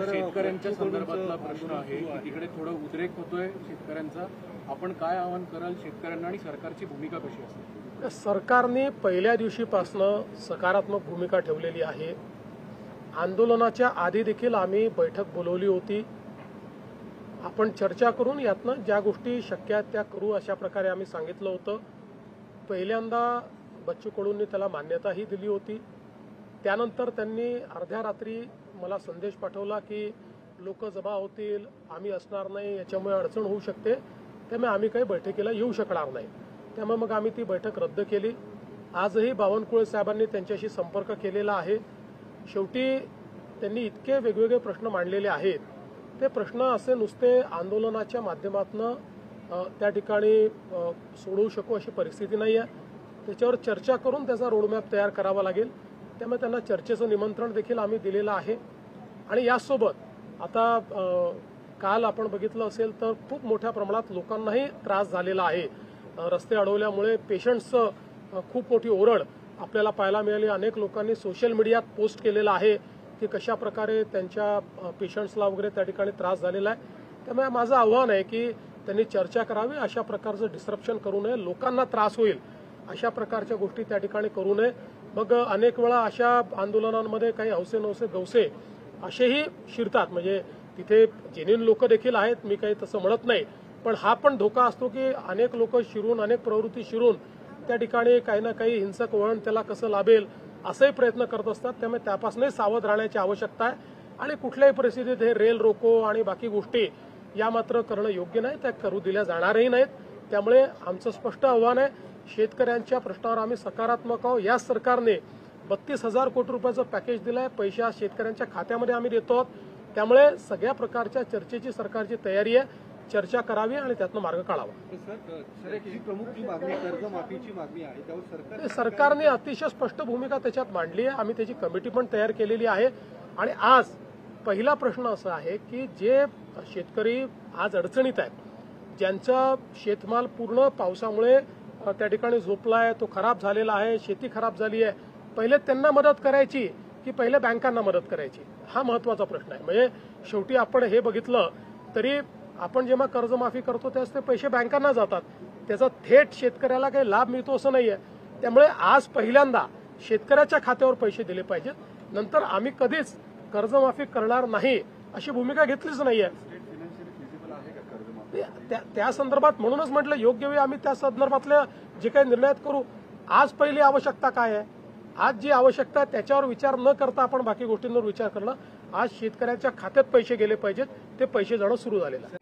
शेतकऱ्यांच्या संदर्भातला प्रश्न आहे की तिकडे थोडं उद्रेक होतोय शेतकऱ्यांचा. आपण काय आवाहन कराल शेतकऱ्यांना आणि सरकारची भूमिका कशी असेल? सरकारने पहिल्या दिवशीपासून सकारात्मक भूमिका ठेवलेली आहे. आंदोलनाच्या आधी देखील आम्ही बैठक बोलवली होती. आपण चर्चा करून यातनं ज्या गोष्टी शक्य आहेत त्या करू अशा प्रकारे आम्ही सांगितलं होतं. पहिल्यांदा बच्चू कडूंनी त्याला मान्यताही दिली होती. त्यानंतर त्यांनी अर्ध्या रात्री मला संदेश पाठवला की लोक जमा होतील, आम्ही असणार नाही, याच्यामुळे अडचण होऊ शकते, त्यामुळे आम्ही काही बैठकीला येऊ शकणार नाही. त्यामुळे मग आम्ही ती बैठक रद्द केली. आजही बावनकुळे साहेबांनी त्यांच्याशी संपर्क केलेला आहे. शेवटी त्यांनी इतके वेगवेगळे प्रश्न मांडलेले आहेत. ते प्रश्न असे नुसते आंदोलनाच्या माध्यमातून त्या ठिकाणी सोडवू शकू अशी परिस्थिती नाही आहे. त्याच्यावर चर्चा करून त्याचा रोडमॅप तयार करावा लागेल. त्यामुळे त्यांना चर्चेचं निमंत्रण देखील आम्ही दिलेलं आहे. आणि यासोबत आता काल आपण बघितलं असेल तर खूप मोठ्या प्रमाणात लोकांनाही त्रास झालेला आहे. रस्ते अडवल्यामुळे पेशंट्सचं खूप मोठी ओरड आपल्याला पाहायला मिळाली. अनेक लोकांनी सोशल मीडियात पोस्ट केलेलं आहे की कशा प्रकारे त्यांच्या पेशंट्सला वगैरे त्या ठिकाणी त्रास झालेला आहे. त्यामुळे माझं आव्हान आहे की त्यांनी चर्चा करावी. अशा प्रकारचं डिस्ट्रप्शन करू नये, लोकांना त्रास होईल अशा प्रकारच्या गोष्टी त्या ठिकाणी करू नये. मग अनेक वेळा अशा आंदोलनांमध्ये काही हौसे नवसे गवसे असेही शिरतात. म्हणजे तिथे जेन्युइन लोक देखील आहेत, मी काही तसं म्हणत नाही, पण हा पण धोका असतो की अनेक लोक शिरून, अनेक प्रवृत्ती शिरून त्या ठिकाणी काही ना काही हिंसक वळण त्याला कसं लाभेल असेही प्रयत्न करत असतात. त्यामुळे त्यापासूनही सावध राहण्याची आवश्यकता आहे. आणि कुठल्याही परिस्थितीत हे रेल रोको आणि बाकी गोष्टी या मात्र करणं योग्य नाही, त्या करू दिल्या जाणारही नाहीत. त्यामुळे आमचं स्पष्ट आव्हान आहे, शेतकऱ्यांच्या प्रश्नावर आम्ही सकारात्मक आहोत. या सरकारने 32,000 कोटी रुपयाचं पॅकेज दिलंय. पैसा शेतकऱ्यांच्या खात्यामध्ये आम्ही देतो आहोत. त्यामुळे सगळ्या प्रकारच्या चर्चेची सरकारची तयारी आहे. चर्चा करावी आणि त्यातनं मार्ग काढावा. प्रमुख जी मागणी कर्जमाफीची मागणी आहे त्यावर सरकारने अतिशय स्पष्ट भूमिका त्याच्यात मांडली आहे. आम्ही त्याची कमिटी पण तयार केलेली आहे. आणि आज पहिला प्रश्न असा आहे की जे शेतकरी आज अडचणीत आहेत, ज्यांचा शेतमाल पूर्ण पावसामुळे त्या ठिकाणी झोपलाय, तो खराब झालेला आहे, शेती खराब झाली आहे, पहिले त्यांना मदत करायची की पहिले बँकांना मदत करायची, हा महत्वाचा प्रश्न आहे. म्हणजे शेवटी आपण हे बघितलं तरी आपण जेव्हा कर्जमाफी करतो त्यावेळेस ते पैसे बँकांना जातात, त्याचा थेट शेतकऱ्याला काही लाभ मिळतो असं नाहीये. त्यामुळे आज पहिल्यांदा शेतकऱ्याच्या खात्यावर पैसे दिले पाहिजेत. नंतर आम्ही कधीच कर्जमाफी करणार नाही अशी भूमिका घेतलीच नाहीये. त्या संदर्भात म्हणूनच म्हटलं योग्य वेळी आम्ही त्या संदर्भातले जे काही निर्णय करू. आज पहिली आवश्यकता काय आहे, आज जी आवश्यकता आहे त्याच्यावर विचार न करता आपण बाकी गोष्टींवर विचार करणं. आज शेतकऱ्यांच्या खात्यात पैसे गेले पाहिजेत, ते पैसे जाणं सुरू झालेलं आहे.